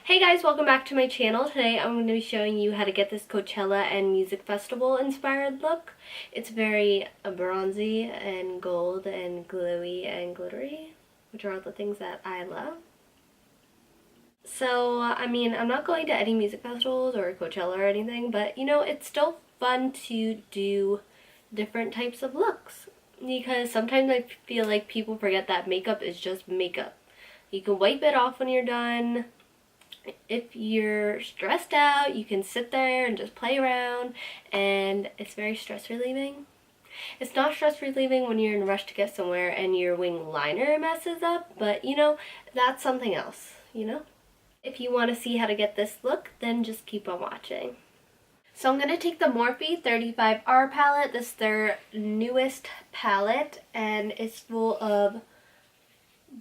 Hey guys, welcome back to my channel. Today I'm going to be showing you how to get this Coachella and music festival inspired look. It's very bronzy and gold and glowy and glittery, which are all the things that I love. So, I'm not going to any music festivals or Coachella or anything, but it's still fun to do different types of looks. Because sometimes I feel like people forget that makeup is just makeup. You can wipe it off when you're done. If you're stressed out, you can sit there and just play around, and it's very stress relieving. It's not stress relieving when you're in a rush to get somewhere and your wing liner messes up, but that's something else. If you want to see how to get this look, then just keep on watching. So I'm going to take the Morphe 35R palette. This is their newest palette, and it's full of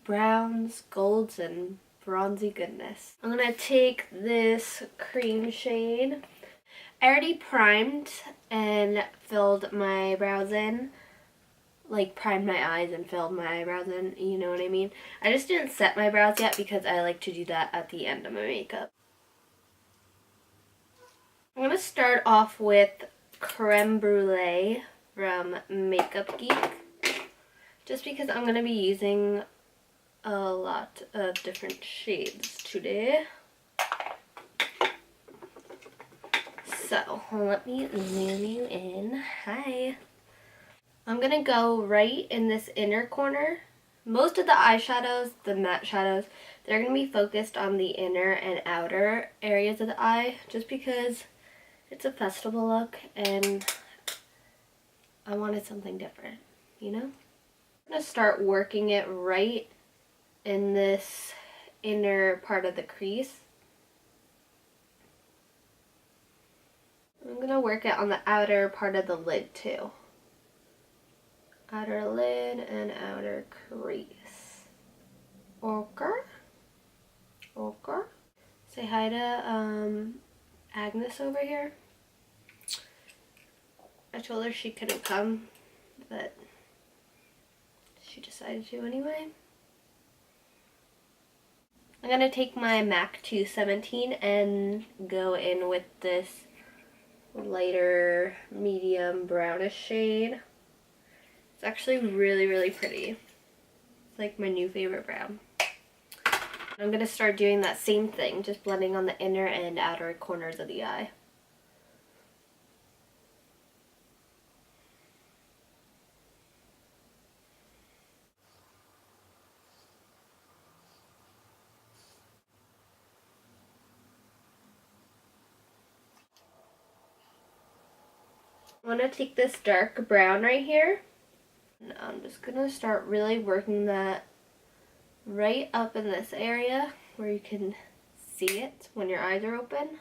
browns, golds, and bronzy goodness. I'm going to take this cream shade. I already primed and filled my brows in. Like, primed my eyes and filled my eyebrows in, you know what I mean? I just didn't set my brows yet because I like to do that at the end of my makeup. I'm going to start off with Creme Brulee from Makeup Geek. Just because I'm going to be using a lot of different shades today. So, let me zoom you in. Hi. I'm going to go right in this inner corner. Most of the eyeshadows, the matte shadows, they're going to be focused on the inner and outer areas of the eye, just because it's a festival look and I wanted something different, I'm going to start working it right in this inner part of the crease. I'm going to work it on the outer part of the lid too. Outer lid and outer crease. Okay. Okay. Say hi to Agnes over here. I told her she couldn't come, but she decided to anyway. I'm going to take my MAC 217 and go in with this lighter medium brownish shade. It's actually really, really pretty. It's like my new favorite brown. I'm going to start doing that same thing, just blending on the inner and outer corners of the eye. I'm going to take this dark brown right here. And I'm just going to start really working that right up in this area where you can see it when your eyes are open.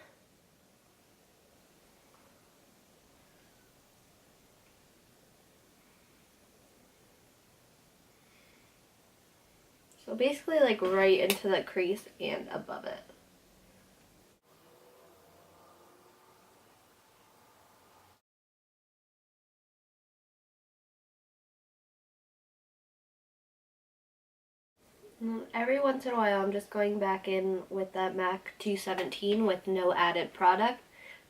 So basically like right into the crease and above it. Every once in a while I'm just going back in with that MAC 217 with no added product,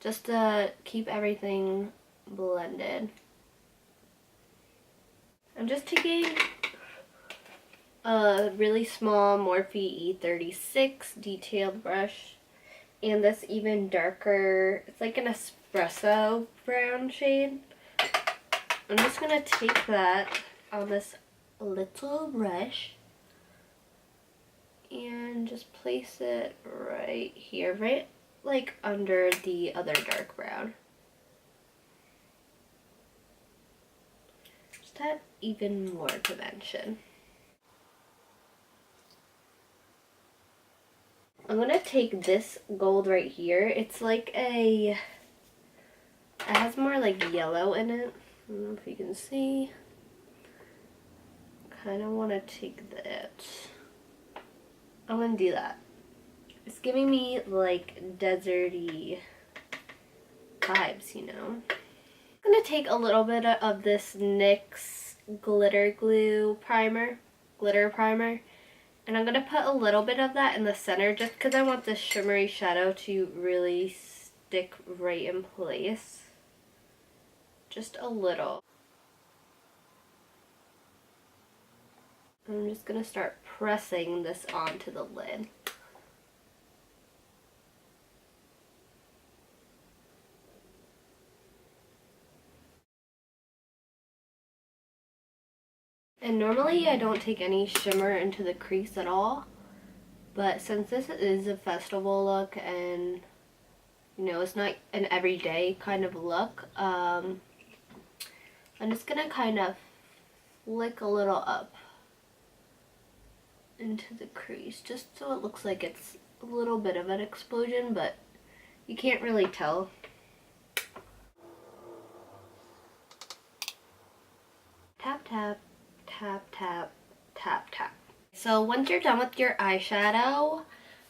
just to keep everything blended. I'm just taking a really small Morphe E36 detailed brush and this even darker, it's like an espresso brown shade. I'm just going to take that on this little brush and just place it right here, right like under the other dark brown. Just add even more dimension. I'm gonna take this gold right here. It's like it has more like yellow in it. I don't know if you can see. Kind of want to take that. I'm gonna do that. It's giving me like deserty vibes, I'm gonna take a little bit of this NYX glitter primer, And I'm going to put a little bit of that in the center just because I want this shimmery shadow to really stick right in place. Just a little. I'm just going to start pressing this onto the lid. And normally I don't take any shimmer into the crease at all, but since this is a festival look and you know it's not an everyday kind of look, I'm just gonna kind of flick a little up into the crease just so it looks like it's a little bit of an explosion, but you can't really tell. Tap, tap, tap, tap, tap, tap. So once you're done with your eyeshadow,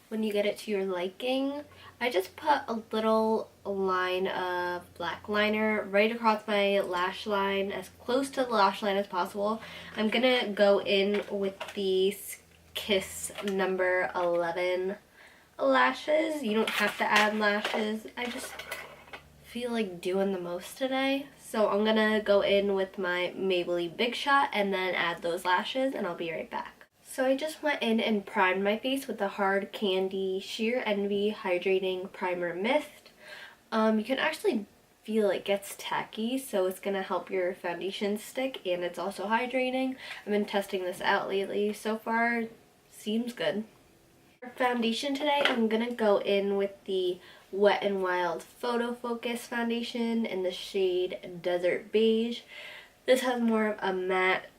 when you get it to your liking, I just put a little line of black liner right across my lash line, as close to the lash line as possible. I'm gonna go in with the Kiss number 11 lashes. You don't have to add lashes. I just feel like doing the most today. So I'm gonna go in with my Maybelline Big Shot and then add those lashes, and I'll be right back. So I just went in and primed my face with the Hard Candy Sheer Envy Hydrating Primer Mist. You can actually feel it gets tacky, so it's gonna help your foundation stick, and it's also hydrating. I've been testing this out lately. So far, seems good. For foundation today, I'm gonna go in with the Wet n Wild Photo Focus foundation in the shade Desert Beige. This has more of a matte,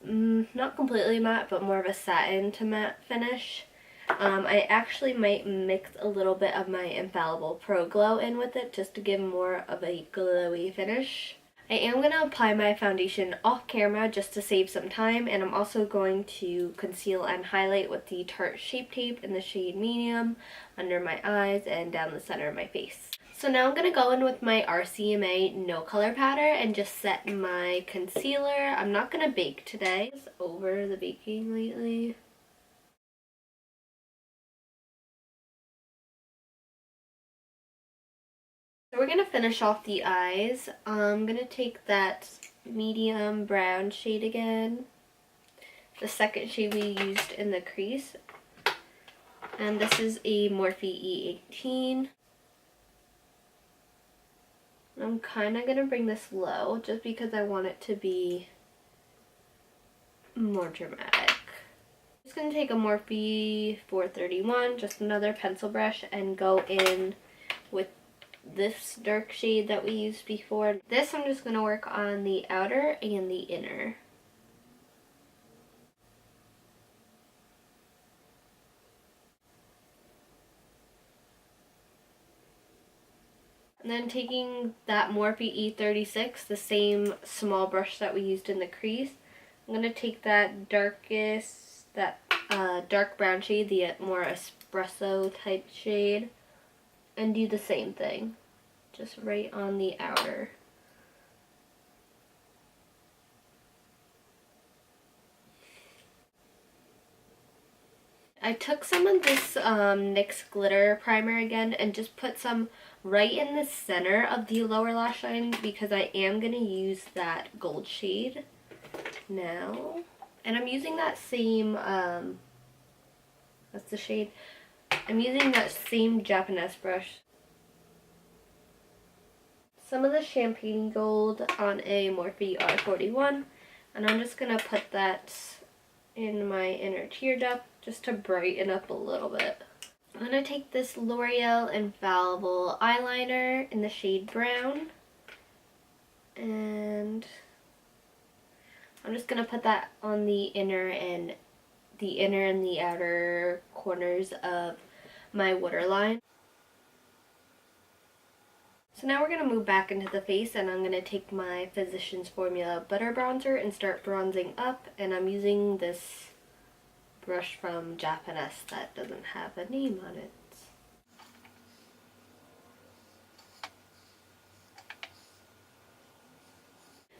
not completely matte, but more of a satin to matte finish. I actually might mix a little bit of my Infallible Pro Glow in with it just to give more of a glowy finish. I am going to apply my foundation off camera just to save some time, and I'm also going to conceal and highlight with the Tarte Shape Tape in the shade Medium under my eyes and down the center of my face. So now I'm going to go in with my RCMA No Color Powder and just set my concealer. I'm not going to bake today. It's over the baking lately. So we're going to finish off the eyes. I'm going to take that medium brown shade again, the second shade we used in the crease, and this is a Morphe E18. I'm kind of going to bring this low just because I want it to be more dramatic. I'm just going to take a Morphe 431, just another pencil brush, and go in with this dark shade that we used before. This I'm just going to work on the outer and the inner. And then taking that Morphe E36, the same small brush that we used in the crease, I'm going to take that darkest, that dark brown shade, the more espresso type shade, and do the same thing, just right on the outer. I took some of this NYX glitter primer again and just put some right in the center of the lower lash line because I am going to use that gold shade now. And I'm using that same, that's the shade, I'm using that same Japanese brush. Some of the champagne gold on a Morphe R41, and I'm just going to put that in my inner tear duct just to brighten up a little bit. I'm going to take this L'Oreal Infallible eyeliner in the shade brown, and I'm just going to put that on the inner and the outer corners of my waterline. So now we're going to move back into the face, and I'm going to take my Physicians Formula Butter Bronzer and start bronzing up, and I'm using this brush from Japanese that doesn't have a name on it.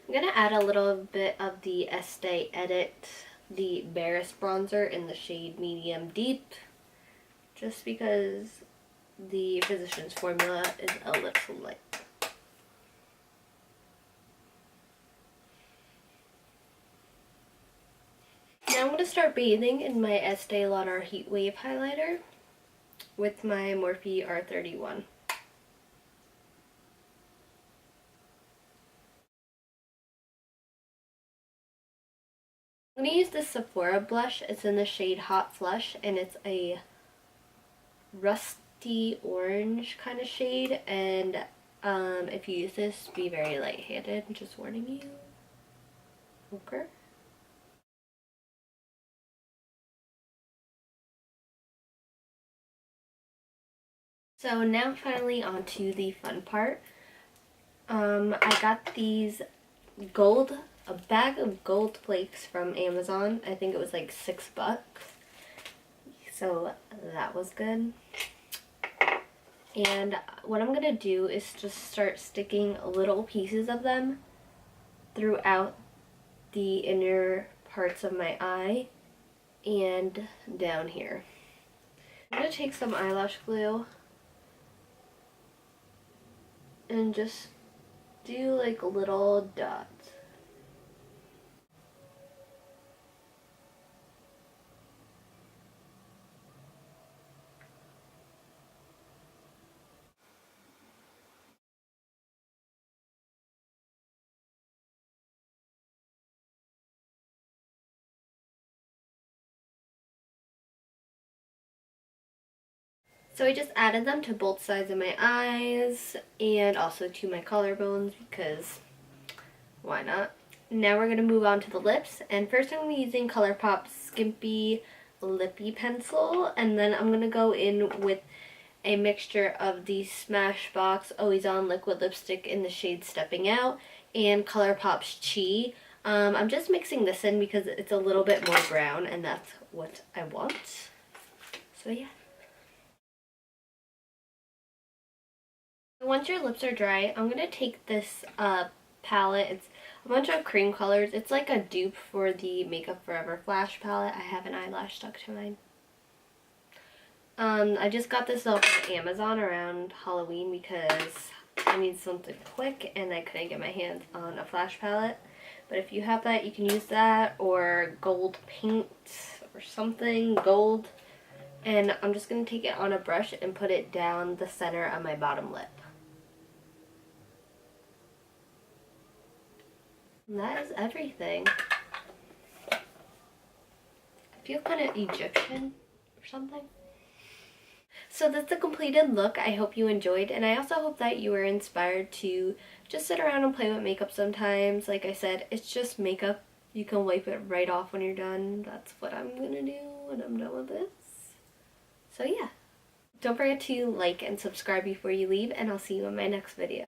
I'm going to add a little bit of the Estee Edit the Barest bronzer in the shade Medium Deep, just because the Physicians Formula is a little light. Now I'm going to start bathing in my Estee Lauder Heat Wave highlighter with my Morphe R31. I'm going to use this Sephora blush. It's in the shade Hot Flush, and it's a rusty orange kind of shade, and if you use this, be very light-handed. I'm just warning you. Okay. So now finally onto the fun part. I got these a bag of gold flakes from Amazon. I think it was like $6. So that was good. And what I'm gonna do is just start sticking little pieces of them throughout the inner parts of my eye and down here. I'm gonna take some eyelash glue and just do like little dots. So I just added them to both sides of my eyes and also to my collarbones because why not? Now we're going to move on to the lips, and first I'm going to be using Colourpop's Skimpy Lippie Pencil, and then I'm going to go in with a mixture of the Smashbox Always On Liquid Lipstick in the shade Stepping Out and Colourpop's Chi. I'm just mixing this in because it's a little bit more brown and that's what I want. So yeah. Once your lips are dry, I'm going to take this palette. It's a bunch of cream colors. It's like a dupe for the Makeup Forever Flash palette. I have an eyelash stuck to mine. I just got this off of Amazon around Halloween because I need something quick and I couldn't get my hands on a flash palette. But if you have that, you can use that, or gold paint or something, gold. And I'm just going to take it on a brush and put it down the center of my bottom lip. And that is everything. I feel kind of Egyptian or something. So that's the completed look. I hope you enjoyed, and I also hope that you were inspired to just sit around and play with makeup sometimes. Like I said, it's just makeup. You can wipe it right off when you're done. That's what I'm gonna do when I'm done with this. So yeah. Don't forget to like and subscribe before you leave, and I'll see you in my next video.